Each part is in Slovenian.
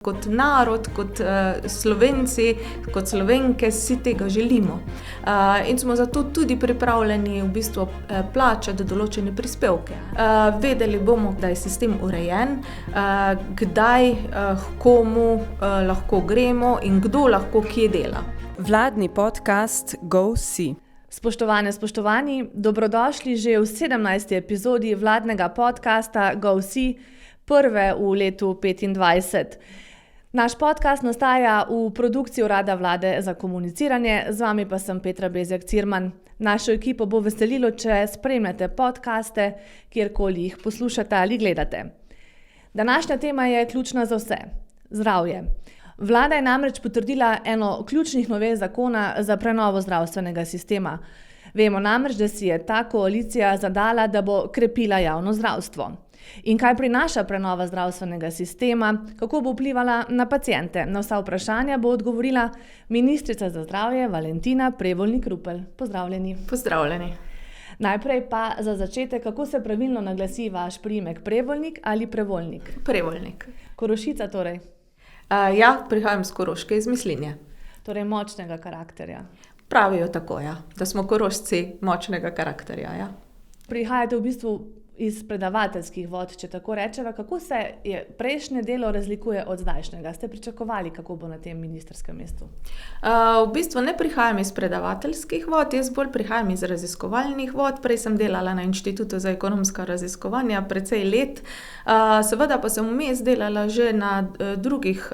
Kot narod, kot Slovenci, kot Slovenke si tega želimo. In smo zato tudi pripravljeni v bistvu plačati določene prispevke. Vedeli bomo, kdaj je sistem urejen, kdaj, komu lahko gremo in kdo lahko kje dela. Vladni podcast GoSee. Spoštovane, spoštovani, dobrodošli že v 17. epizodi vladnega podcasta GoSee, prve v letu 2025. Naš podcast nastaja v produkciji Urada Vlade za komuniciranje, z vami pa sem Petra Bezjak Cirman. Našo ekipo bo veselilo, če spremljate podcaste, kjerkoli jih poslušate ali gledate. Današnja tema je ključna za vse. Zdravje. Vlada je namreč potrdila eno ključnih novez zakona za prenovo zdravstvenega sistema. Vemo namreč, da si je ta koalicija zadala, da bo krepila javno zdravstvo. In kaj prinaša prenova zdravstvenega sistema, kako bo vplivala na paciente? Na vsa vprašanja bo odgovorila ministrica za zdravje Valentina Prevolnik Rupel. Pozdravljeni. Pozdravljeni. Najprej pa za začetek, kako se pravilno naglasi vaš priimek, Prevolnik ali Prevolnik? Prevolnik. Korošica torej? Ja, prihajam iz Koroške, iz Mislinje. Torej močnega karakterja. Pravijo tako, ja, da smo Korošci močnega karakterja, ja. Prihajate v bistvu iz predavateljskih vod, če tako rečeva. Kako se je prejšnje delo razlikuje od zdajšnjega? Ste pričakovali, kako bo na tem ministrskem mestu? V bistvu ne prihajam iz predavateljskih vod, jaz bolj prihajam iz raziskovalnih vod. Prej sem delala na Inštitutu za ekonomska raziskovanja precej let. Seveda pa sem vmes delala že na drugih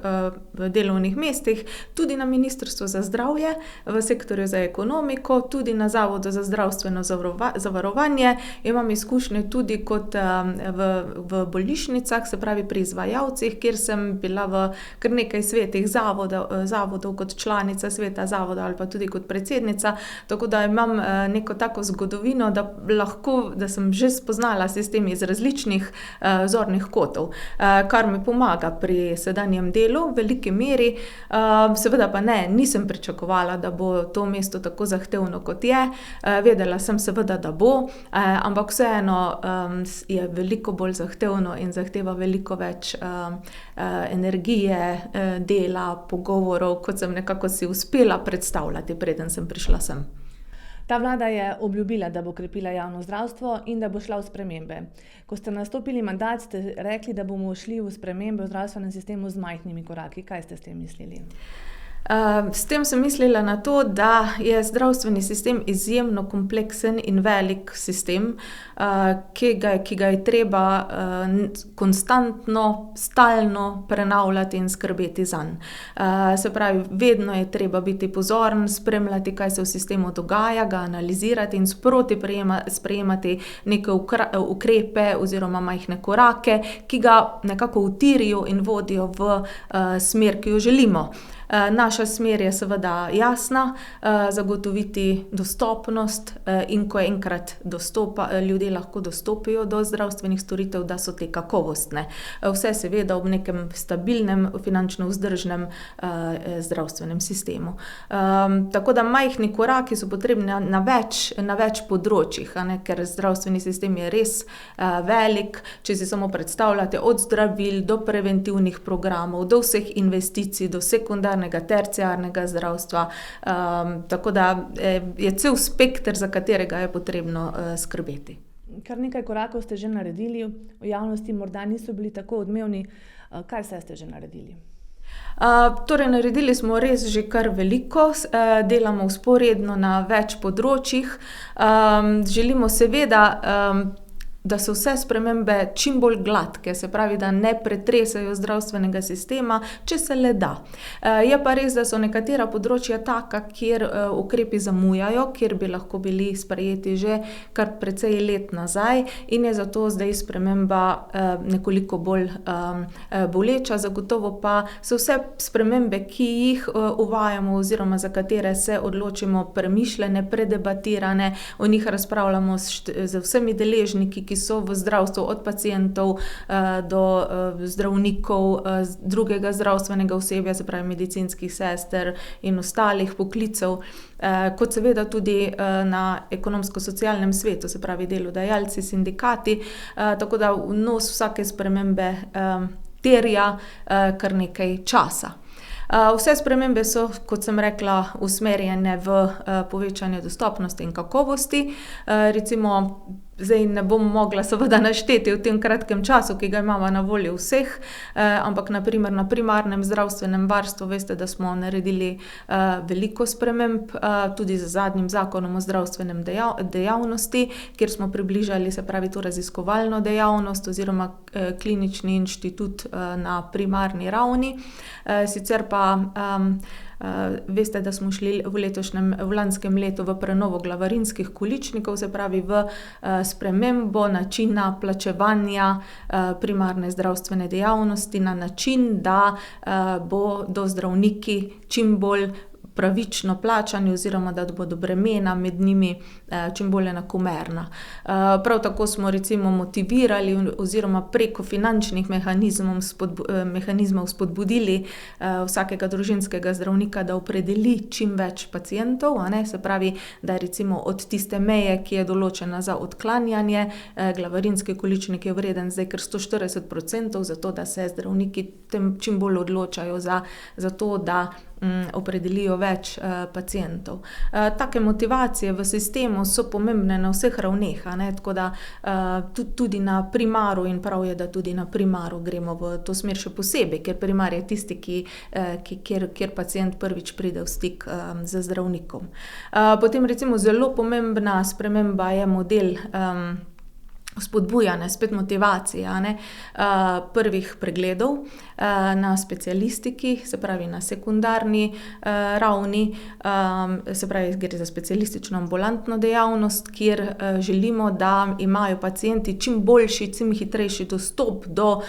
delovnih mestih, tudi na Ministrstvu za zdravje, v sektorju za ekonomiko, tudi na Zavodu za zdravstveno zavarovanje. Imam izkušnje tudi kot v bolnišnicah, se pravi pri izvajalcih, kjer sem bila v kar nekaj svetih zavodov kot članica sveta zavoda ali pa tudi kot predsednica, tako da imam neko tako zgodovino, da sem že spoznala sistem iz različnih zornih kotov, kar mi pomaga pri sedanjem delu v veliki meri. Seveda pa nisem pričakovala, da bo to mesto tako zahtevno, kot je. Vedela sem seveda, da bo, ampak vseeno je veliko bolj zahtevno in zahteva veliko več energije, dela, pogovorov, kot sem nekako si uspela predstavljati, preden sem prišla sem. Ta vlada je obljubila, da bo krepila javno zdravstvo in da bo šla v spremembe. Ko ste nastopili mandat, ste rekli, da bomo šli v spremembe v zdravstvenem sistemu z majhnimi koraki. Kaj ste s tem mislili? S tem sem mislila na to, da je zdravstveni sistem izjemno kompleksen in velik sistem, ki ga je treba konstantno, stalno prenavljati in skrbeti zanj. Se pravi, vedno je treba biti pozoren, spremljati, kaj se v sistemu dogaja, ga analizirati in sproti sprejemati neke ukrepe oziroma majhne korake, ki ga nekako utirijo in vodijo v smer, ki jo želimo. Naša smer je seveda jasna, zagotoviti dostopnost in ko enkrat ljudje lahko dostopijo do zdravstvenih storitev, da so te kakovostne. Vse seveda ob nekem stabilnem, finančno vzdržnem zdravstvenem sistemu. Tako da majhni koraki so potrebni na več področjih, ker zdravstveni sistem je res velik. Če si samo predstavljate od zdravil do preventivnih programov, do vseh investicij, do terciarnega zdravstva, tako da je cel spekter, za katerega je potrebno skrbeti. Kar nekaj korakov ste že naredili, v javnosti morda niso bili tako odmevni. Kaj vse ste že naredili? Torej, naredili smo res že kar veliko, delamo vzporedno na več področjih. Želimo seveda, da so vse spremembe čim bolj gladke, se pravi, da ne pretresajo zdravstvenega sistema, če se le da. Je pa res, da so nekatera področja taka, kjer ukrepi zamujajo, kjer bi lahko bili sprejeti že kar precej let nazaj in je zato zdaj sprememba nekoliko bolj boleča. Zagotovo pa so vse spremembe, ki jih uvajamo oziroma za katere se odločimo, premišljene, predebatirane, o njih razpravljamo z vsemi deležniki, ki so v zdravstvu, od pacientov do zdravnikov, drugega zdravstvenega osebja, se pravi medicinskih sester in ostalih poklicev, kot seveda tudi na ekonomsko-socialnem svetu, se pravi delodajalci, sindikati, tako da vnos vsake spremembe terja kar nekaj časa. Vse spremembe so, kot sem rekla, usmerjene v povečanje dostopnosti in kakovosti. Recimo, zdaj ne bom mogla seveda našteti v tem kratkem času, ki ga imamo na voljo vseh, ampak na primer na primarnem zdravstvenem varstvu veste, da smo naredili veliko sprememb, tudi z zadnjim zakonom o zdravstvenem dejavnosti, kjer smo približali, se pravi, to raziskovalno dejavnost oziroma klinični inštitut na primarni ravni. Sicer pa veste, da smo šli v lanskem letu v prenovo glavarinskih količnikov, se pravi v spremembo načina plačevanja primarne zdravstvene dejavnosti na način, da bodo zdravniki čim bolj pravično plačani oziroma da bodo bremena med njimi čim bolj enakomerna. Prav tako smo recimo motivirali oziroma preko finančnih mehanizmov spodbudili vsakega družinskega zdravnika, da opredeli čim več pacientov, se pravi, da recimo od tiste meje, ki je določena za odklanjanje, glavarinski količnik je vreden zdaj kar 140%, zato da se zdravniki čim bolj odločajo za to, da opredelijo več pacientov. Take motivacije v sistemu so pomembne na vseh ravneh, tako da tudi na primaru, in prav je, da tudi na primaru gremo v to smer še posebej, ker primar je tisti, kjer pacient prvič pride v stik z zdravnikom. Potem recimo zelo pomembna sprememba je model spodbujanje, spet motivacije, prvih pregledov na specialistiki, se pravi na sekundarni ravni, se pravi, gre za specialistično ambulantno dejavnost, kjer želimo, da imajo pacienti čim boljši, čim hitrejši dostop do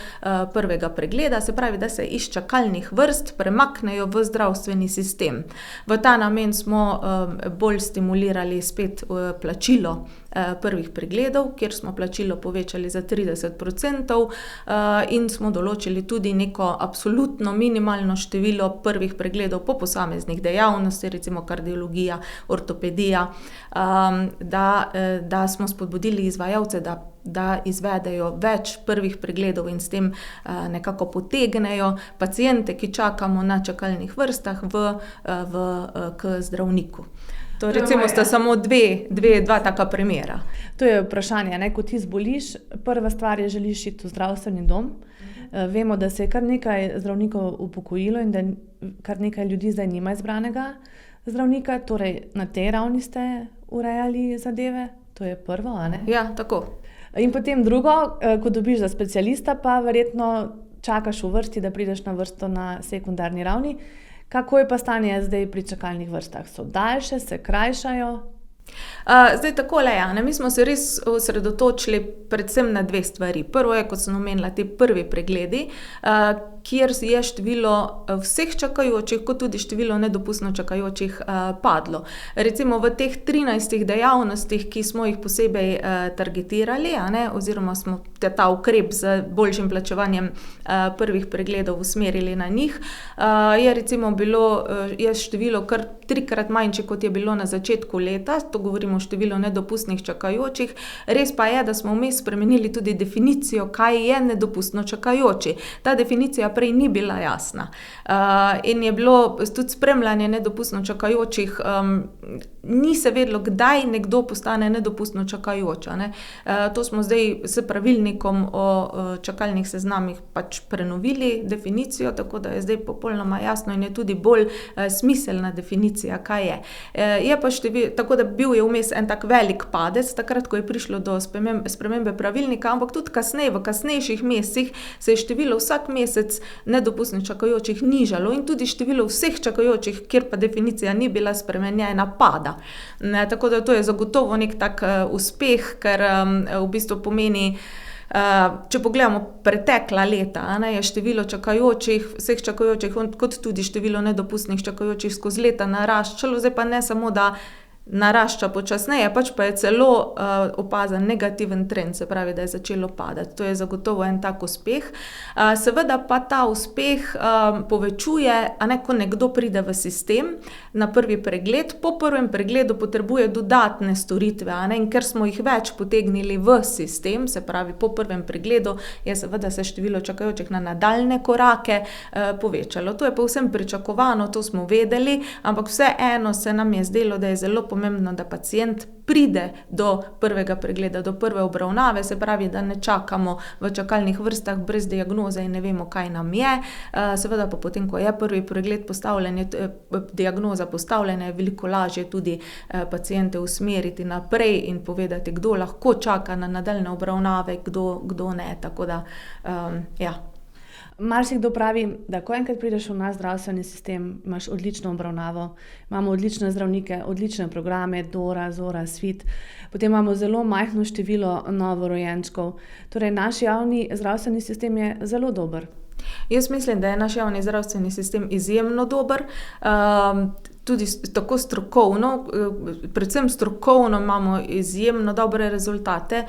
prvega pregleda, se pravi, da se iz čakalnih vrst premaknejo v zdravstveni sistem. V ta namen smo bolj stimulirali spet plačilo prvih pregledov, kjer smo plačilo povečali za 30% in smo določili tudi neko absolutno minimalno število prvih pregledov po posameznih dejavnosti, recimo kardiologija, ortopedija, da smo spodbudili izvajalce, da izvedejo več prvih pregledov in s tem nekako potegnejo paciente, ki čakamo na čakalnih vrstah k zdravniku. To recimo sta samo dva taka primera. To je vprašanje, ko ti zboliš, prva stvar je, želiš iti v zdravstveni dom. Vemo, da se je kar nekaj zdravnikov upokojilo in da kar nekaj ljudi zdaj nima izbranega zdravnika, torej na tej ravni ste urejali zadeve, to je prvo, Ja, tako. In potem drugo, ko dobiš za specialista, pa verjetno čakaš v vrsti, da prideš na vrsto na sekundarni ravni. Kako je pa stanje zdaj pri čakalnih vrstah? So daljše, se krajšajo? Zdaj takole, mi smo se res osredotočili predvsem na dve stvari. Prvo je, kot sem omenila, te prvi pregledi, kjer je število vseh čakajočih, kot tudi število nedopustno čakajočih padlo. Recimo v teh 13 dejavnostih, ki smo jih posebej targetirali, oziroma smo ta ukrep z boljšim plačevanjem prvih pregledov usmerili na njih, je recimo je število kar 3-krat manjše, kot je bilo na začetku leta, to govorimo o številu nedopustnih čakajočih. Res pa je, da smo vmes spremenili tudi definicijo, kaj je nedopustno čakajoči. Ta definicija prej ni bila jasna. In je bilo tudi spremljanje nedopustno čakajočih, ni se vedelo, kdaj nekdo postane nedopustno čakajoč. To smo zdaj s pravilnikom o čakalnih seznamih pač prenovili definicijo, tako da je zdaj popolnoma jasno in je tudi bolj smiselna definicija, kaj je. Je pa tako da bil je vmes en tak velik padec, takrat, ko je prišlo do spremembe pravilnika, ampak tudi kasneje, v kasnejših mesecih se je število vsak mesec nedopustno čakajočih nižalo in tudi število vseh čakajočih, kjer pa definicija ni bila spremenjena, pada. Tako da to je zagotovo nek tak uspeh, ker v bistvu pomeni, če pogledamo pretekla leta, je število čakajočih, vseh čakajočih, kot tudi število nedopustnih čakajočih skozi leta naraščalo, zdaj pa ne samo, da narašča počasneje, pač pa je celo opazen negativen trend, se pravi, da je začelo padati. To je zagotovo en tak uspeh. Seveda pa ta uspeh povečuje, ko nekdo pride v sistem na prvi pregled, po prvem pregledu potrebuje dodatne storitve, in ker smo jih več potegnili v sistem, se pravi, po prvem pregledu je seveda se število čakajočih na nadaljnje korake povečalo. To je povsem pričakovano, to smo vedeli, ampak vseeno se nam je zdelo, da je zelo pomembno, da pacient pride do prvega pregleda, do prve obravnave, se pravi, da ne čakamo v čakalnih vrstah brez diagnoze in ne vemo, kaj nam je. Seveda pa potem, ko je prvi pregled postavljen, diagnoza postavljena, je veliko lažje tudi paciente usmeriti naprej in povedati, kdo lahko čaka na nadaljnje obravnave, kdo ne. Tako da, ja. Marsikdo pravi, da ko enkrat prideš v naš zdravstveni sistem, imaš odlično obravnavo, imamo odlične zdravnike, odlične programe, Dora, Zora, Svit, potem imamo zelo majhno število novorojenčkov. Torej, naš javni zdravstveni sistem je zelo dober. Jaz mislim, da je naš javni zdravstveni sistem izjemno dober, tudi tako strokovno, predvsem strokovno imamo izjemno dobre rezultate.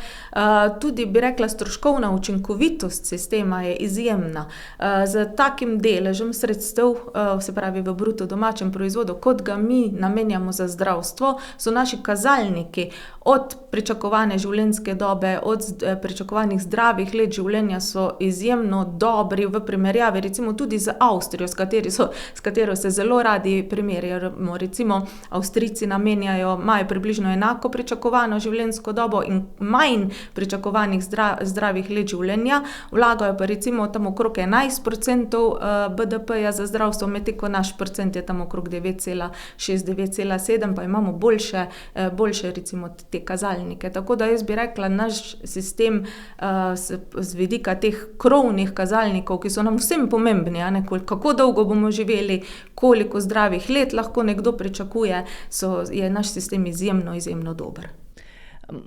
Tudi bi rekla, stroškovna učinkovitost sistema je izjemna. Z takim deležem sredstev, se pravi v bruto domačem proizvodu, kot ga mi namenjamo za zdravstvo, so naši kazalniki od pričakovane življenjske dobe, od pričakovanih zdravih let življenja so izjemno dobri v primerjavi recimo tudi z Avstrijo, s katero se zelo radi primerjajo. Recimo Avstrijci imajo približno enako pričakovano življenjsko dobo in manj pričakovanih zdravih let življenja, vlagajo pa recimo tam okrog 11% BDP-ja za zdravstvo, medtem ko naš procent je tam okrog 9,6-9,7, pa imamo boljše recimo te kazalnike. Tako da jaz bi rekla, naš sistem z vidika teh krovnih kazalnikov, ki so nam vsem pomembni, kako dolgo bomo živeli, koliko zdravih let lahko nekdo pričakuje, je naš sistem izjemno, izjemno dober.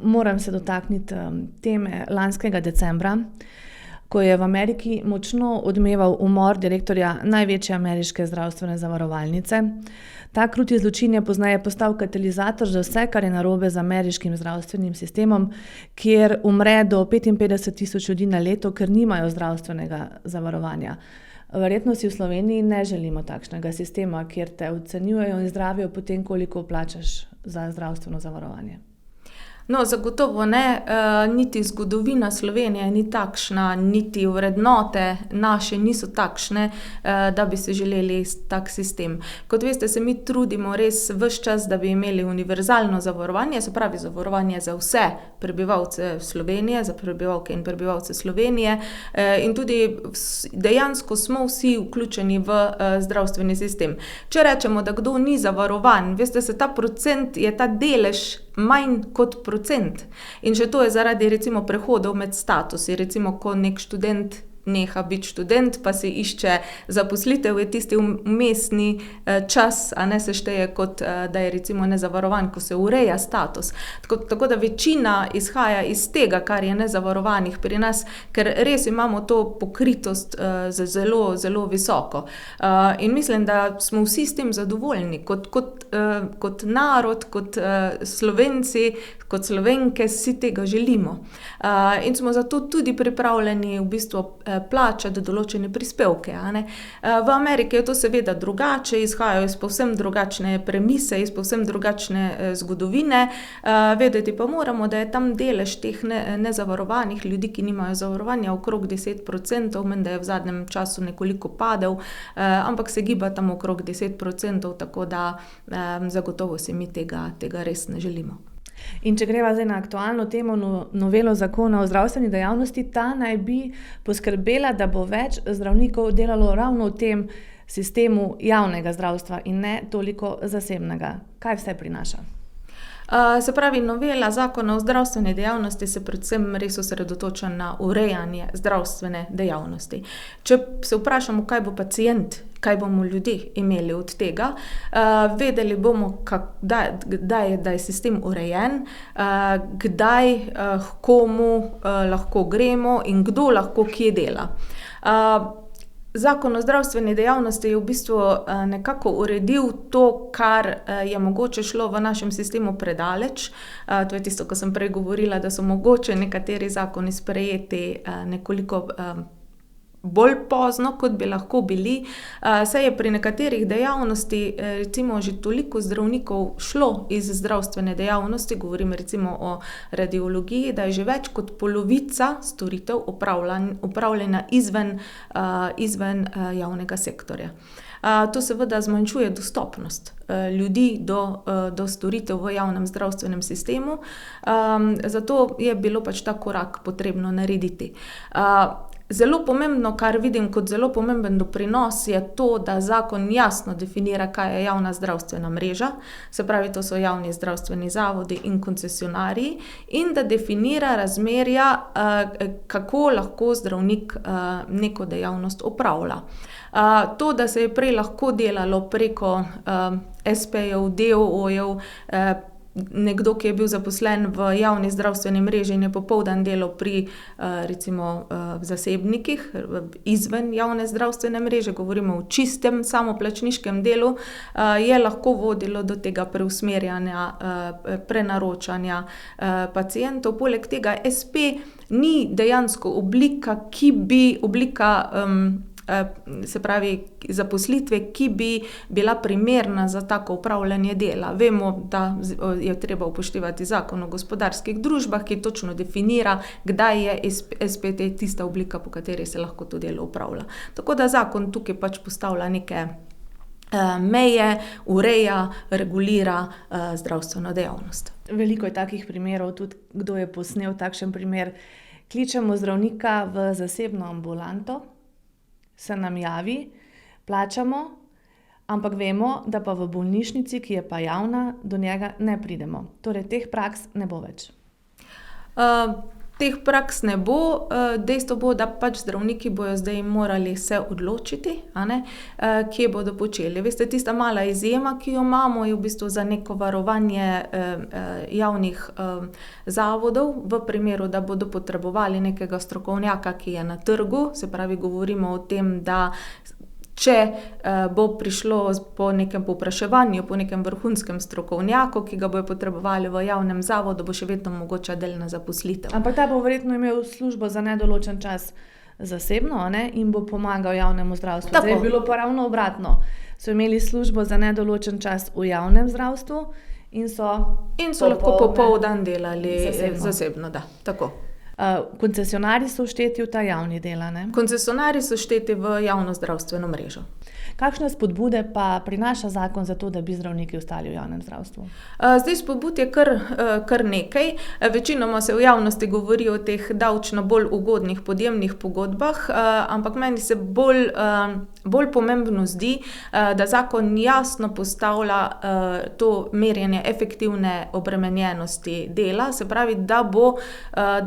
Moram se dotakniti teme lanskega decembra, ko je v Ameriki močno odmeval umor direktorja največje ameriške zdravstvene zavarovalnice. Ta kruti zločin je pozneje postal katalizator za vse, kar je narobe z ameriškim zdravstvenim sistemom, kjer umre do 55,000 ljudi na leto, ker nimajo zdravstvenega zavarovanja. Verjetno si v Sloveniji ne želimo takšnega sistema, kjer te ocenjujejo in zdravijo potem, koliko plačaš za zdravstveno zavarovanje. No, zagotovo ne, niti zgodovina Slovenije ni takšna, niti vrednote naše niso takšne, da bi si želeli tak sistem. Kot veste, se mi trudimo res ves čas, da bi imeli univerzalno zavarovanje, se pravi zavarovanje za vse prebivalce Slovenije, za prebivalke in prebivalce Slovenije, in tudi dejansko smo vsi vključeni v zdravstveni sistem. Če rečemo, da kdo ni zavarovan, veste, se ta procent, je ta delež manj kot procent. In še to je zaradi recimo prehodov med statusi. Recimo, ko nek študent neha biti študent, pa si išče zaposlitev, je tisti vmesni čas, se šteje kot, da je recimo nezavarovan, ko se ureja status. Tako da večina izhaja iz tega, kar je nezavarovanih pri nas, ker res imamo to pokritost zelo, zelo visoko. In mislim, da smo vsi s tem zadovoljni, kot narod, kot Slovenci, kot Slovenke, si tega želimo. In smo zato tudi pripravljeni v bistvu plačati določene prispevke. V Ameriki je to seveda drugače, izhajajo iz povsem drugačne premise, iz povsem drugačne zgodovine. Vedeti pa moramo, da je tam delež teh nezavarovanih ljudi, ki nimajo zavarovanja, okrog 10%, menda je v zadnjem času nekoliko padel, ampak se giba tam okrog 10%, tako da zagotovo si mi tega res ne želimo. In če greva zdaj na aktualno temo, novelo zakona o zdravstveni dejavnosti, ta naj bi poskrbela, da bo več zdravnikov delalo ravno v tem sistemu javnega zdravstva in ne toliko zasebnega. Kaj vse prinaša? Se pravi, novela zakona o zdravstveni dejavnosti se predvsem res osredotoča na urejanje zdravstvene dejavnosti. Če se vprašamo, kaj bo pacient, kaj bomo ljudje imeli od tega, vedeli bomo, da je sistem urejen, kdaj, komu lahko gremo in kdo lahko kje dela. Zakon o zdravstveni dejavnosti je v bistvu nekako uredil to, kar je mogoče šlo v našem sistemu predaleč. To je tisto, ko sem prej govorila, da so mogoče nekateri zakoni sprejeti nekoliko bolj pozno, kot bi lahko bili. Saj je pri nekaterih dejavnosti recimo že toliko zdravnikov šlo iz zdravstvene dejavnosti, govorim recimo o radiologiji, da je že več kot polovica storitev opravljena izven javnega sektorja. To seveda zmanjšuje dostopnost ljudi do storitev v javnem zdravstvenem sistemu, zato je bilo pač ta korak potrebno narediti. Zelo pomembno, kar vidim kot zelo pomemben doprinos, je to, da zakon jasno definira, kaj je javna zdravstvena mreža, se pravi, to so javni zdravstveni zavodi in koncesionarji, in da definira razmerja, kako lahko zdravnik neko dejavnost opravlja. To, da se je prej lahko delalo preko espejev, DOO-jev, nekdo, ki je bil zaposlen v javni zdravstveni mreži in je popoldan delal pri recimo zasebnikih izven javne zdravstvene mreže, govorimo o čistem samoplačniškem delu, je lahko vodilo do tega preusmerjanja, prenaročanja pacientov. Poleg tega espe ni dejansko oblika, se pravi zaposlitve, ki bi bila primerna za tako opravljanje dela. Vemo, da je treba upoštevati zakon o gospodarskih družbah, ki točno definira, kdaj je SPT tista oblika, po kateri se lahko to delo opravlja. Tako da zakon tukaj pač postavlja neke meje, ureja, regulira zdravstveno dejavnost. Veliko je takih primerov, tudi kdo je posnel takšen primer. Kličemo zdravnika v zasebno ambulanto, se nam javi, plačamo, ampak vemo, da pa v bolnišnici, ki je pa javna, do njega ne pridemo. Torej, teh praks ne bo več. Teh praks ne bo, dejstvo bo, da pač zdravniki bojo zdaj morali se odločiti, kje bodo počeli. Veste, tista mala izjema, ki jo imamo, je v bistvu za neko varovanje javnih zavodov, v primeru, da bodo potrebovali nekega strokovnjaka, ki je na trgu, se pravi, govorimo o tem, da če bo prišlo po nekem povpraševanju, po nekem vrhunskem strokovnjaku, ki ga bojo potrebovali v javnem zavodu, bo še vedno mogoča delna zaposlitev. Ampak ta bo verjetno imel službo za nedoločen čas zasebno, in bo pomagal javnemu zdravstvu. Zdaj je bilo pa ravno obratno. So imeli službo za nedoločen čas v javnem zdravstvu in so lahko popoldan delali zasebno, da, tako. Koncesionarji so všteti v ta javni del, Koncesionarji so všteti v javno zdravstveno mrežo. Kakšne spodbude pa prinaša zakon za to, da bi zdravniki ostali v javnem zdravstvu? Zdaj spodbud je kar nekaj. Večinoma se v javnosti govori o teh davčno bolj ugodnih podjemnih pogodbah, ampak meni se bolj pomembno zdi, da zakon jasno postavlja to merjenje efektivne obremenjenosti dela, se pravi, da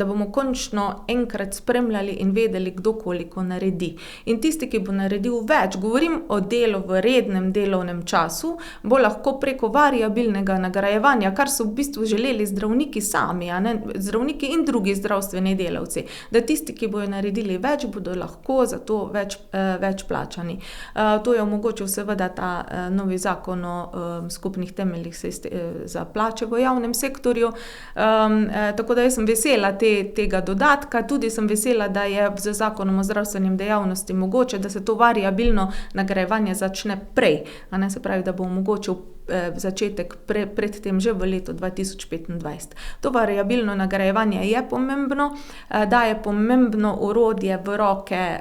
bomo končno enkrat spremljali in vedeli, kdo koliko naredi. In tisti, ki bo naredil več, govorim o delu v rednem delovnem času, bo lahko preko variabilnega nagrajevanja, kar so v bistvu želeli zdravniki sami, zdravniki in drugi zdravstveni delavci, da tisti, ki bojo naredili več, bodo lahko za to več plačani. To je omogočil seveda ta novi zakon o skupnih temeljih za plače v javnem sektorju. Tako da jaz sem vesela tega dodatka, tudi sem vesela, da je z zakonom o zdravstvenim dejavnosti mogoče, da se to variabilno nagrajevanje začne prej, se pravi, da bo omogočil začetek predtem že v letu 2025. To variabilno nagrajevanje je pomembno, daje pomembno orodje v roke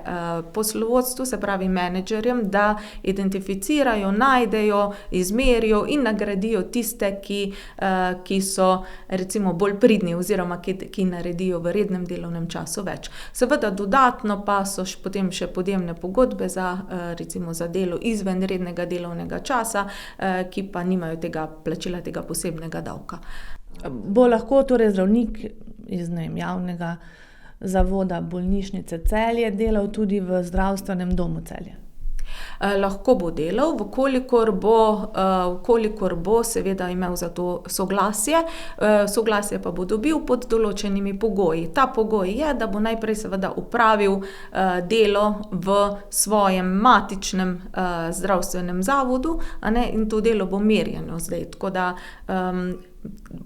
poslovodstvu, se pravi menedžerjem, da identificirajo, najdejo, izmerijo in nagradijo tiste, ki so recimo bolj pridni oziroma ki naredijo v rednem delovnem času več. Seveda dodatno pa so potem še podjemne pogodbe recimo za delo izven rednega delovnega časa, ki pa nimajo plačila tega posebnega davka. Bo lahko torej zdravnik iz javnega zavoda bolnišnice Celje delal tudi v zdravstvenem domu Celje? Lahko bo delal, vkolikor bo seveda imel za to soglasje. Soglasje pa bo dobil pod določenimi pogoji. Ta pogoj je, da bo najprej seveda opravil delo v svojem matičnem zdravstvenem zavodu, in to delo bo merjeno zdaj. Tako da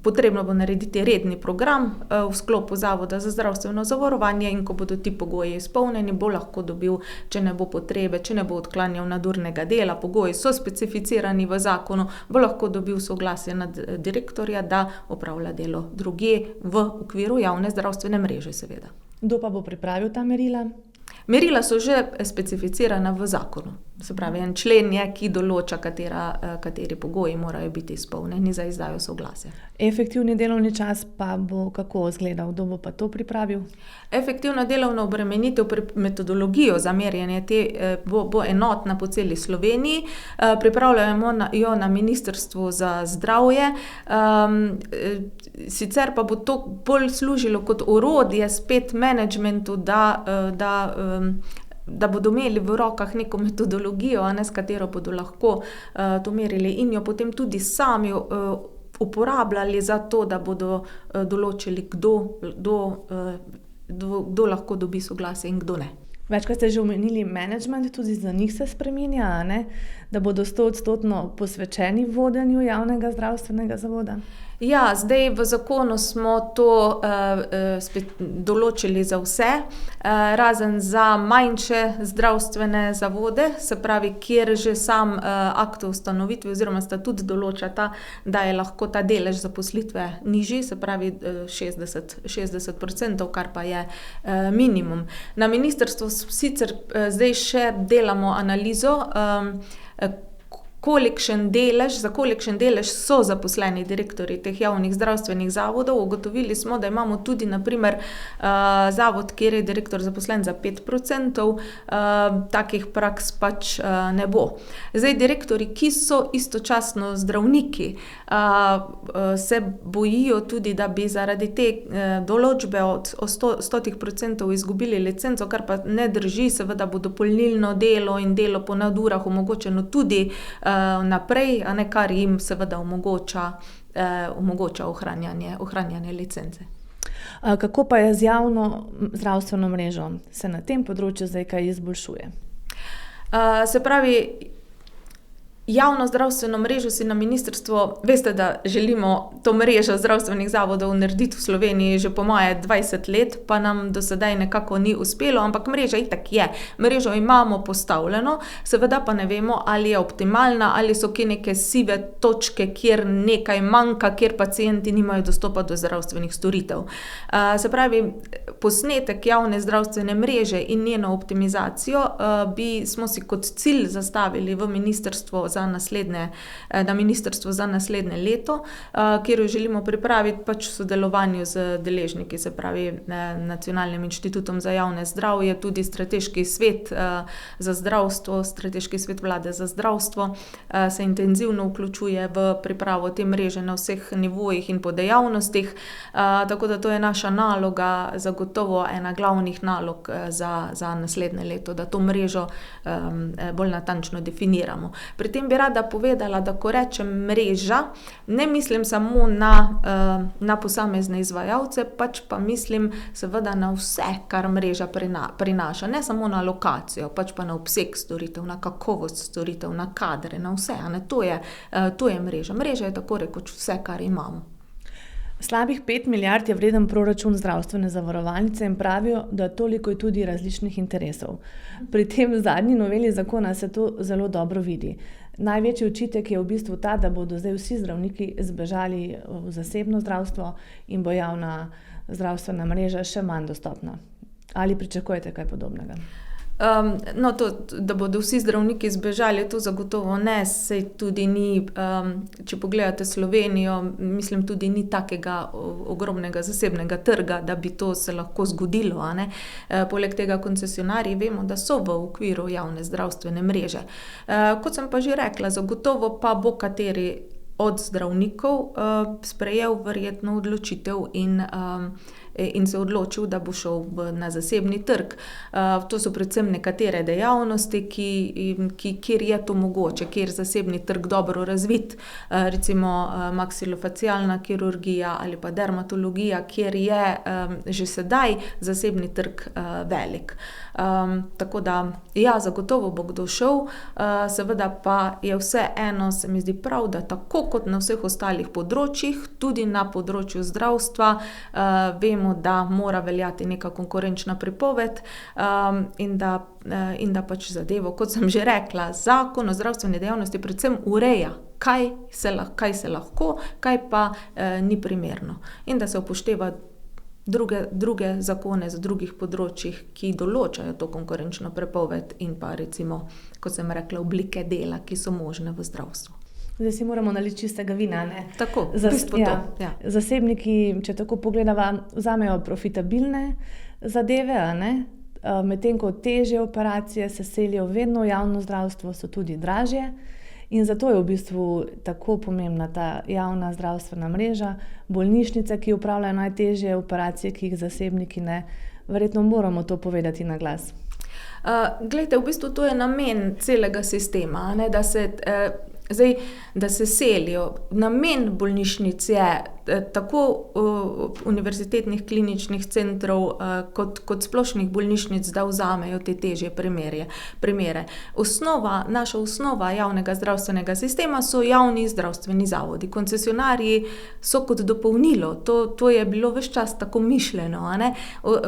potrebno bo narediti redni program v sklopu Zavoda za zdravstveno zavarovanje, in ko bodo ti pogoji izpolnjeni, bo lahko dobil, če ne bo potrebe, če ne bo odklanjal nadurnega dela, pogoji so specificirani v zakonu, bo lahko dobil soglasje direktorja, da opravlja delo drugje v okviru javne zdravstvene mreže, seveda. Kdo pa bo pripravil ta merila? Merila so že specificirana v zakonu. Se pravi, en člen je, ki določa, kateri pogoji morajo biti izpolnjeni za izdajo soglasja. Efektivni delovni čas pa bo kako izgledal? Kdo bo pa to pripravil? Efektivna delovna obremenitev, metodologijo za merjenje bo enotna po celi Sloveniji. Pripravljamo jo na Ministrstvu za zdravje. Sicer pa bo to bolj služilo kot orodje spet menedžmentu, da bodo imeli v rokah neko metodologijo, s katero bodo lahko to merili in jo potem tudi sami uporabljali za to, da bodo določili, kdo lahko dobi soglasje in kdo ne. Večkrat ste že omenili menedžment, tudi za njih se spreminja, da bodo 100% posvečeni vodenju javnega zdravstvenega zavoda? Ja, zdaj v zakonu smo to določili za vse, razen za manjše zdravstvene zavode, se pravi, kjer že sam akt o ustanovitvi oziroma statut določa da je lahko ta delež zaposlitve nižji, se pravi 60%, kar pa je minimum. Na ministrstvu sicer zdaj še delamo analizo, za kolikšen delež so zaposleni direktorji teh javnih zdravstvenih zavodov. Ugotovili smo, da imamo tudi na primer zavod, kjer je direktor zaposlen za 5%, takih praks pač ne bo. Zdaj, direktorji, ki so istočasno zdravniki, se bojijo tudi, da bi zaradi te določbe od 100% izgubili licenco, kar pa ne drži, seveda bo dopolnilno delo in delo po nadurah omogočeno tudi naprej, kar jim seveda omogoča ohranjanje licence. Kako pa je z javno zdravstveno mrežo? Se na tem področju zdaj kaj izboljšuje? Se pravi, javno zdravstveno mrežo si na ministrstvo, veste, da želimo to mrežo zdravstvenih zavodov narediti v Sloveniji že po moje 20 let, pa nam do sedaj nekako ni uspelo, ampak mreža itak je. Mrežo imamo postavljeno, seveda pa ne vemo, ali je optimalna, ali so kje neke sive točke, kjer nekaj manjka, kjer pacienti nimajo dostopa do zdravstvenih storitev. Se pravi, posnetek javne zdravstvene mreže in njeno optimizacijo smo si kot cilj zastavili v ministrstvo na ministrstvo za naslednje leto, kjer jo želimo pripraviti pač v sodelovanju z deležniki, se pravi Nacionalnim inštitutom za javno zdravje, tudi Strateški svet za zdravstvo, Strateški svet vlade za zdravstvo se intenzivno vključuje v pripravo te mreže na vseh nivojih in po dejavnostih, tako da to je naša naloga, zagotovo ena glavnih nalog za naslednje leto, da to mrežo bolj natančno definiramo. Pri tem bi rada povedala, da ko rečem mreža, ne mislim samo na posamezne izvajalce, pač pa mislim seveda na vse, kar mreža prinaša, ne samo na lokacijo, pač pa na obseg storitev, na kakovost storitev, na kadre, na vse. To je mreža. Mreža je tako rekoč vse, kar imamo. Slabih 5 milijard je vreden proračun zdravstvene zavarovalnice in pravijo, da toliko je tudi različnih interesov. Pri tem zadnji noveli zakona se to zelo dobro vidi. Največji očitek je v bistvu ta, da bodo zdaj vsi zdravniki zbežali v zasebno zdravstvo in bo javna zdravstvena mreža še manj dostopna. Ali pričakujete kaj podobnega? Da bodo vsi zdravniki zbežali, to zagotovo ne, saj tudi ni, če pogledate Slovenijo, mislim, tudi ni takega ogromnega zasebnega trga, da bi to se lahko zgodilo, Poleg tega koncesionarji vemo, da so v okviru javne zdravstvene mreže. Kot sem pa že rekla, zagotovo pa bo kateri od zdravnikov sprejel verjetno odločitev in se odločil, da bo šel na zasebni trg. To so predvsem nekatere dejavnosti, kjer je to mogoče, kjer zasebni trg dobro razvit, recimo maksilofacialna kirurgija ali pa dermatologija, kjer je že sedaj zasebni trg velik. Tako da, ja, zagotovo bo kdo šel, seveda pa je vseeno, se mi zdi prav, da tako kot na vseh ostalih področjih, tudi na področju zdravstva, vemo, da mora veljati neka konkurenčna prepoved, in da pač zadevo, kot sem že rekla, Zakon o zdravstveni dejavnosti predvsem ureja, kaj se lahko, kaj pa ni primerno. In da se upošteva druge zakone z drugih področjih, ki določajo to konkurenčno prepoved in pa recimo, kot sem rekla, oblike dela, ki so možne v zdravstvu. Zdaj si moramo naliti čistega vina, ne? Tako, v bistvu to. Ja. Zasebniki, če tako pogledava, vzamejo profitabilne zadeve, a ne? Medtem ko težje operacije se selijo vedno v javno zdravstvo, so tudi dražje. In zato je v bistvu tako pomembna ta javna zdravstvena mreža, bolnišnice, ki opravljajo najtežje operacije, ki jih zasebniki ne. Verjetno moramo to povedati na glas. Glejte, v bistvu to je namen celega sistema, ne, da se selijo. Namen bolnišnic je tako univerzitetnih kliničnih centrov kot splošnih bolnišnic, da vzamejo te težje primere. Naša osnova javnega zdravstvenega sistema so javni zdravstveni zavodi. Koncesionarji so kot dopolnilo, to je bilo ves čas tako mišljeno, a ne?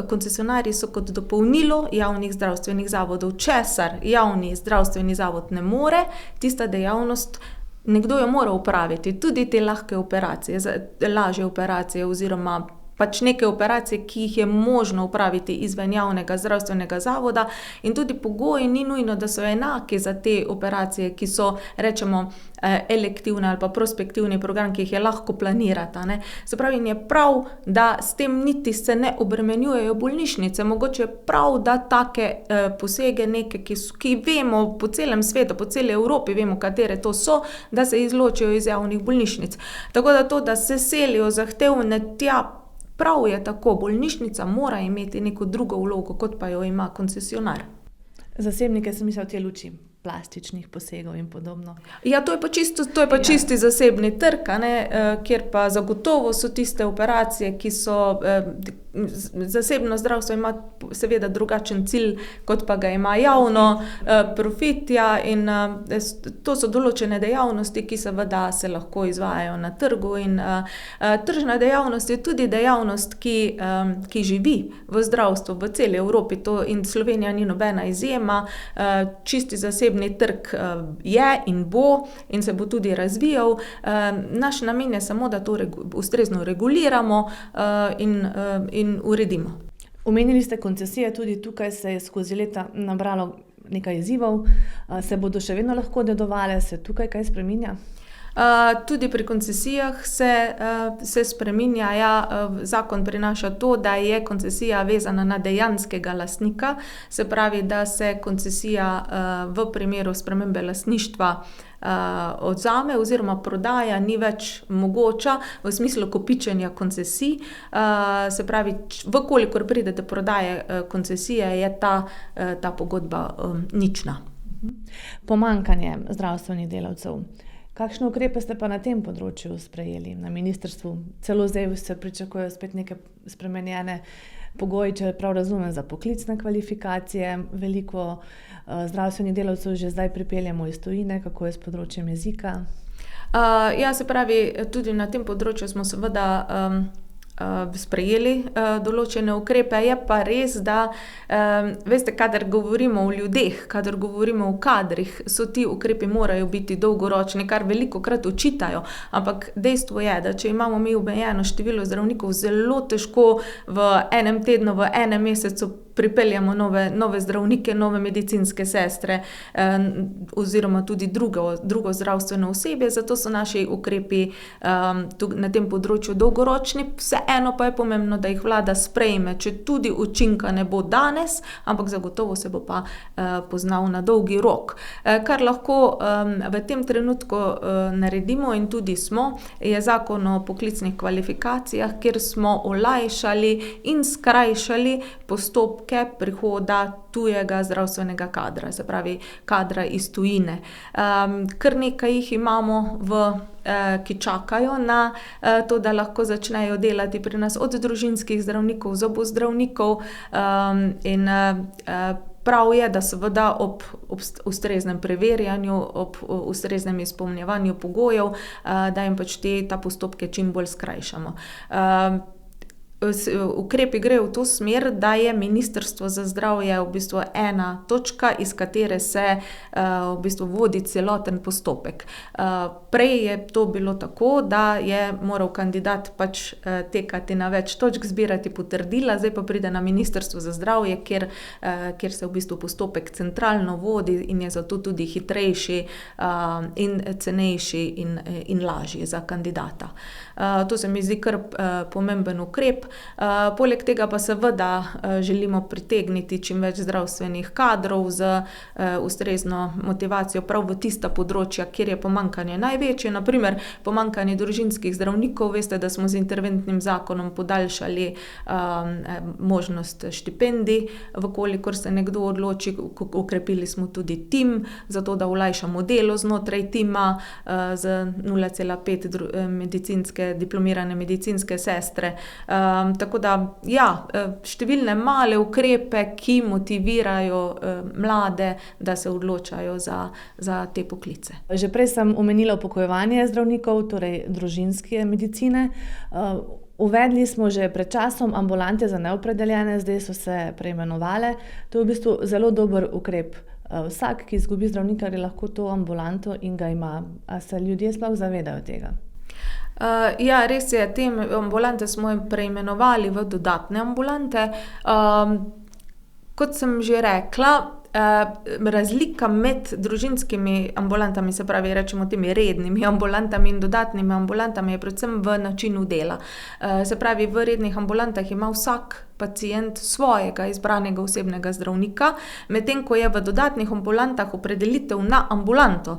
Koncesionarji so kot dopolnilo javnih zdravstvenih zavodov. Česar javni zdravstveni zavod ne more, tista dejavnost, nekdo jo mora opraviti, tudi te lahke operacije, lažje operacije oziroma pač neke operacije, ki jih je možno opraviti izven javnega zdravstvenega zavoda, in tudi pogoji ni nujno, da so enaki za te operacije, ki so, rečemo, elektivne ali pa prospektivni program, ki jih je lahko planirati, ne. Se pravi, in je prav, da s tem niti se ne obremenjujejo bolnišnice. Mogoče je prav, da take posege neke, ki vemo po celem svetu, po celi Evropi vemo, katere to so, da se izločijo iz javnih bolnišnic. Tako da to, da se selijo zahtevne tja, prav je tako, bolnišnica mora imeti neko drugo vlogo, kot pa jo ima koncesionar. Zasebnike sem mislila v te luči plastičnih posegov in podobno. Ja, to je pa čisti zasebni trg, a ne, kjer pa zagotovo so tiste operacije, ki so, zasebno zdravstvo ima seveda drugačen cilj, kot pa ga ima javno, profit, ja, in to so določene dejavnosti, ki seveda se lahko izvajajo na trgu, in tržna dejavnost je tudi dejavnost, ki živi v zdravstvu v celi Evropi, in Slovenija ni nobena izjema. Čisti zasebni trg je in bo in se bo tudi razvijal. Naš namen je samo, da to ustrezno reguliramo in uredimo. Omenili ste koncesije, tudi tukaj se je skozi leta nabralo nekaj izzivov. Se bodo še vedno lahko dedovale, se tukaj kaj spreminja? Tudi pri koncesijah se spreminja, ja, zakon prinaša to, da je koncesija vezana na dejanskega lastnika, se pravi, da se koncesija v primeru spremembe lastništva odvzame oziroma prodaja ni več mogoča v smislu kopičenja koncesij. Se pravi, vkolikor pride do prodaje koncesije, je ta pogodba nična. Pomanjkanje zdravstvenih delavcev. Kakšne ukrepe ste pa na tem področju sprejeli na ministrstvu? Celo zdaj se pričakujejo spet neke spremenjene pogoji, če prav razumem, za poklicne kvalifikacije. Veliko zdravstvenih delavcev že zdaj pripeljemo iz tujine. Kako je s področjem jezika? Ja, se pravi, tudi na tem področju smo seveda sprejeli določene ukrepe. Je pa res, da veste, kadar govorimo o ljudeh, kadar govorimo o kadrih, so ti ukrepi morajo biti dolgoročni, kar velikokrat očitajo, ampak dejstvo je, da če imamo mi omejeno število zdravnikov, zelo težko v enem tednu, v enem mesecu pripeljamo nove zdravnike, nove medicinske sestre, oziroma tudi drugo zdravstveno osebje, zato so naši ukrepi na tem področju dolgoročni. Vseeno pa je pomembno, da jih vlada sprejme, če tudi učinka ne bo danes, ampak zagotovo se bo pa poznal na dolgi rok. Kar lahko v tem trenutku naredimo in tudi smo, je zakon o poklicnih kvalifikacijah, kjer smo olajšali in skrajšali postopke prihoda tujega zdravstvenega kadra, se pravi kadra iz tujine. Kar nekaj jih imamo ki čakajo na to, da lahko začnejo delati pri nas, od družinskih zdravnikov, zobozdravnikov, in prav je, da seveda ob ustreznem preverjanju, ob ustreznem izpolnjevanju pogojev, da jim pač ta postopke čim bolj skrajšamo. Ukrepi grejo v to smer, da je Ministrstvo za zdravje v bistvu ena točka, iz katere se v bistvu vodi celoten postopek. Prej je to bilo tako, da je moral kandidat pač tekati na več točk, zbirati potrdila, zdaj pa pride na Ministrstvo za zdravje, kjer se v bistvu postopek centralno vodi in je zato tudi hitrejši in cenejši in lažji za kandidata. To se mi zdi kar pomemben ukrep. Poleg tega pa seveda želimo pritegniti čim več zdravstvenih kadrov z ustrezno motivacijo prav v tista področja, kjer je pomanjkanje največje. Na primer, pomanjkanje družinskih zdravnikov. Veste, da smo z interventnim zakonom podaljšali možnost štipendij, vkolikor se nekdo odloči. Okrepili smo tudi tim, zato da olajšamo delo znotraj tima z 0,5 diplomirane medicinske sestre. Tako da, številne male ukrepe, ki motivirajo mlade, da se odločajo za te poklice. Že prej sem omenila upokojevanje zdravnikov, torej družinske medicine. Uvedli smo že pred časom ambulante za neopredeljene, zdaj so se preimenovale. To je v bistvu zelo dober ukrep. Vsak, ki izgubi zdravnika, je lahko to ambulanto in ga ima. A se ljudje sploh zavedajo tega? Res je, te ambulante smo preimenovali v dodatne ambulante. Kot sem že rekla, razlika med družinskimi ambulantami, se pravi, rečemo temi rednimi ambulantami in dodatnimi ambulantami, je predvsem v načinu dela. Se pravi, v rednih ambulantah ima vsak pacient svojega izbranega osebnega zdravnika, medtem ko je v dodatnih ambulantah opredelitev na ambulanto.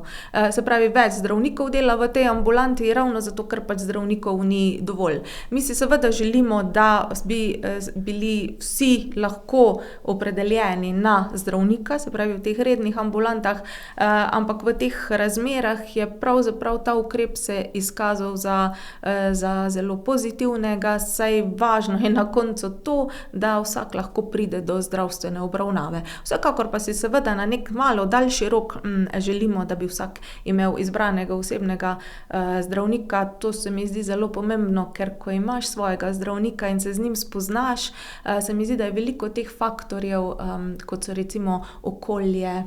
Se pravi, več zdravnikov dela v tej ambulanti, ravno zato, ker pač zdravnikov ni dovolj. Mi si seveda želimo, da bi bili vsi lahko opredeljeni na zdravnika, se pravi v teh rednih ambulantah, ampak v teh razmerah je pravzaprav ta ukrep se izkazal za zelo pozitivnega, saj važno je na koncu to, da vsak lahko pride do zdravstvene obravnave. Vsekakor pa si seveda na nek malo daljši rok želimo, da bi vsak imel izbranega osebnega zdravnika. To se mi zdi zelo pomembno, ker ko imaš svojega zdravnika in se z njim spoznaš, se mi zdi, da je veliko teh faktorjev, kot so recimo okolje,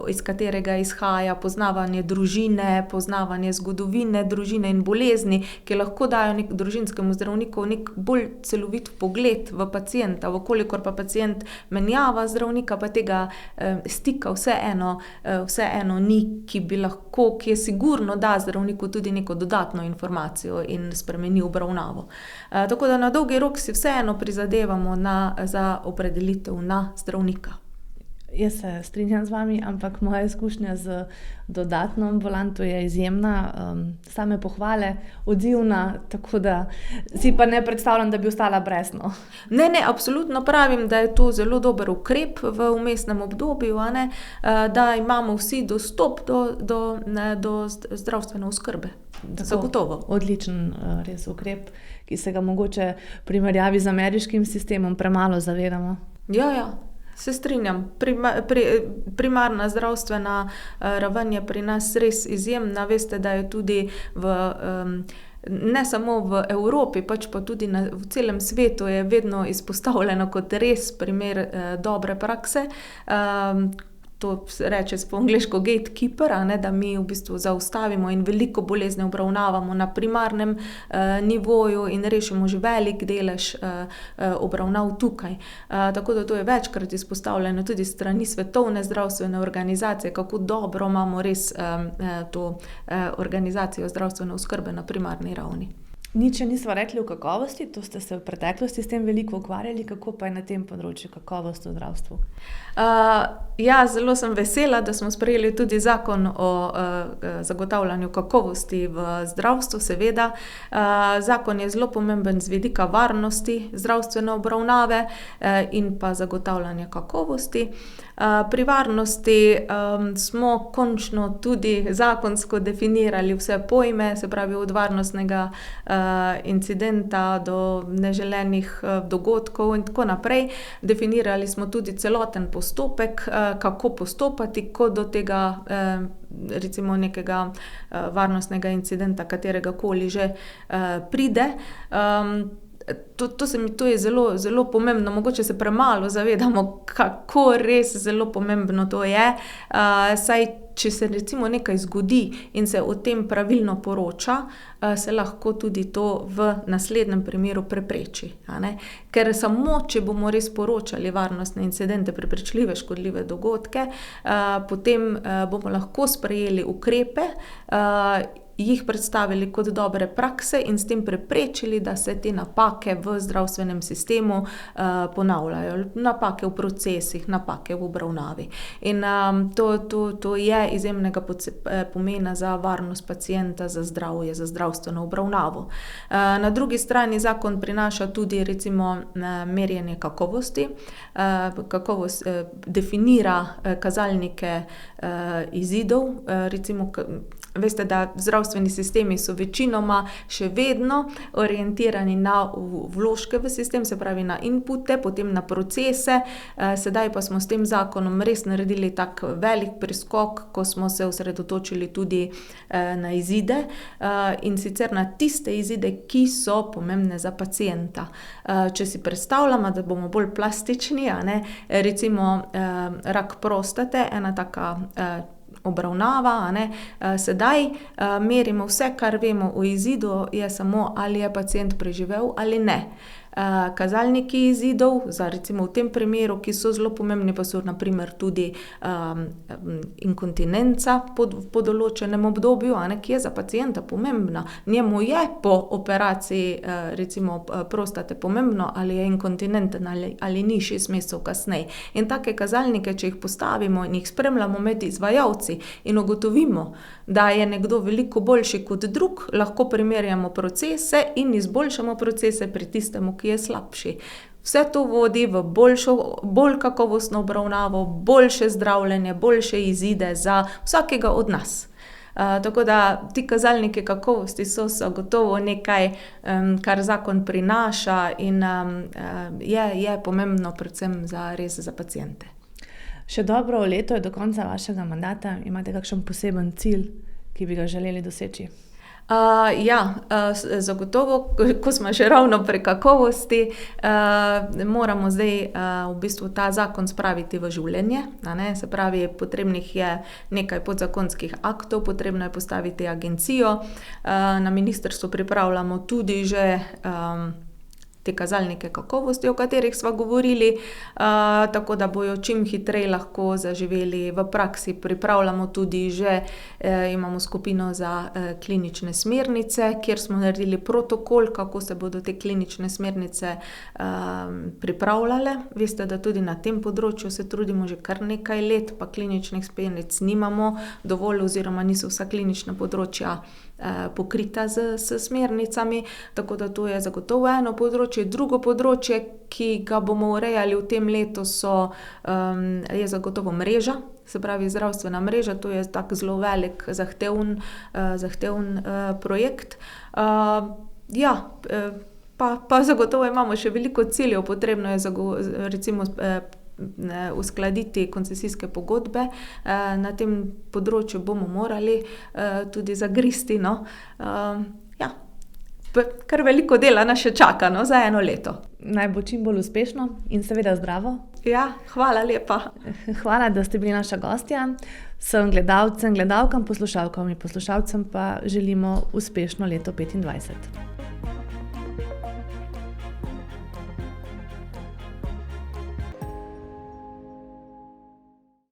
iz katerega izhaja, poznavanje družine, poznavanje zgodovine družine in bolezni, ki lahko dajo družinskemu zdravniku nek bolj celovit pogled v pacienta. Vkolikor pa pacient menjava zdravnika, pa tega stika vseeno ni, ki je sigurno da zdravniku tudi neko dodatno informacijo in spremeni obravnavo. Tako da na dolgi rok si vseeno prizadevamo za opredelitev na zdravnika. Jaz se strinjam z vami, ampak moja izkušnja z dodatno ambulanto je izjemna, same pohvale, odzivna, tako da si pa ne predstavljam, da bi ostala brez. Ne, absolutno pravim, da je to zelo dober ukrep v vmesnem obdobju, da imamo vsi dostop do zdravstvene oskrbe. Zagotovo. Odličen res ukrep, ki se ga mogoče v primerjavi z ameriškim sistemom premalo zavedamo. Ja. Se strinjam. Primarna zdravstvena raven je pri nas res izjemna. Veste, da je tudi ne samo v Evropi, pač pa tudi v celem svetu je vedno izpostavljeno kot res primer dobre prakse. to reče po angleško gatekeeper, da mi v bistvu zaustavimo in veliko bolezni obravnavamo na primarnem nivoju in rešimo že velik delež obravnav tukaj. Tako da to je večkrat izpostavljeno tudi strani Svetovne zdravstvene organizacije, kako dobro imamo res to organizacijo zdravstvene oskrbe na primarni ravni. Nič nismo rekli o kakovosti, to ste se v preteklosti s tem veliko ukvarjali, kako pa je na tem področju kakovost v zdravstvu? Ja, zelo sem vesela, da smo sprejeli tudi zakon o zagotavljanju kakovosti v zdravstvu, seveda. Zakon je zelo pomemben z vidika varnosti zdravstvene obravnave in pa zagotavljanja kakovosti. Pri varnosti smo končno tudi zakonsko definirali vse pojme, se pravi od varnostnega incidenta do neželenih dogodkov in tako naprej. Definirali smo tudi celoten postopek, kako postopati, ko do tega recimo nekega varnostnega incidenta, katerega koli že pride. To je zelo, zelo pomembno, mogoče se premalo zavedamo, kako res zelo pomembno to je, saj če se recimo nekaj zgodi in se o tem pravilno poroča, se lahko tudi to v naslednjem primeru prepreči, Ker samo, če bomo res poročali varnostne incidente, preprečljive škodljive dogodke, potem bomo lahko sprejeli ukrepe, jih predstavili kot dobre prakse in s tem preprečili, da se te napake v zdravstvenem sistemu ponavljajo. Napake v procesih, napake v obravnavi. In to je izjemnega pomena za varnost pacienta, za zdravje, za zdravstveno obravnavo. Na drugi strani zakon prinaša tudi recimo merjenje kakovosti. Kakovost definira kazalnike izidov, recimo veste, da zdravstveni sistemi so večinoma še vedno orientirani na vložke v sistem, se pravi na inpute, potem na procese. Sedaj pa smo s tem zakonom res naredili tak velik preskok, ko smo se osredotočili tudi na izide in sicer na tiste izide, ki so pomembne za pacienta. Če si predstavljamo, da bomo bolj plastični, recimo rak prostate, ena taka obravnava, sedaj merimo vse, kar vemo o izidu, je samo, ali je pacient preživel ali ne. Kazalniki izidov, za recimo v tem primeru, ki so zelo pomembni, pa so na primer tudi inkontinenca po določenem obdobju, ki je za pacienta pomembna. Njemu je po operaciji recimo prostate pomembno, ali je inkontinenten ali ni 6 mesecev kasneje. In take kazalnike, če jih postavimo in jih spremljamo med izvajalci in ugotovimo, da je nekdo veliko boljši kot drug, lahko primerjamo procese in izboljšamo procese pri tistemu, ki je slabši. Vse to vodi v bolj kakovostno obravnavo, boljše zdravljenje, boljše izide za vsakega od nas. Tako da ti kazalniki kakovosti so gotovo nekaj, kar zakon prinaša in je pomembno predvsem res za paciente. Še dobro leto je do konca vašega mandata. Imate kakšen poseben cilj, ki bi ga želeli doseči? Zagotovo, ko smo še ravno pri kakovosti, moramo zdaj v bistvu ta zakon spraviti v življenje, se pravi, potrebnih je nekaj podzakonskih aktov, potrebno je postaviti agencijo, na ministrstvu pripravljamo tudi že te kazalnike kakovosti, o katerih sva govorili, tako da bojo čim hitreje lahko zaživeli v praksi. Pripravljamo tudi že, imamo skupino za klinične smernice, kjer smo naredili protokol, kako se bodo te klinične smernice pripravljale. Veste, da tudi na tem področju se trudimo že kar nekaj let, pa kliničnih smernic nimamo dovolj oziroma niso vsa klinična področja pokrita s smernicami, tako da to je zagotovo eno področje. Drugo področje, ki ga bomo urejali v tem letu, je zagotovo mreža, se pravi zdravstvena mreža, to je tak zelo velik, zahteven projekt. Pa zagotovo imamo še veliko ciljev, potrebno je recimo uskladiti koncesijske pogodbe. Na tem področju bomo morali tudi zagristi, kar veliko dela nas še čaka, za eno leto. Naj bo čim bolj uspešno in seveda zdravo. Ja, hvala lepa. Hvala, da ste bili naša gostja. Vsem gledalcem, gledalkam, poslušalkam in poslušalcem pa želimo uspešno leto 2025.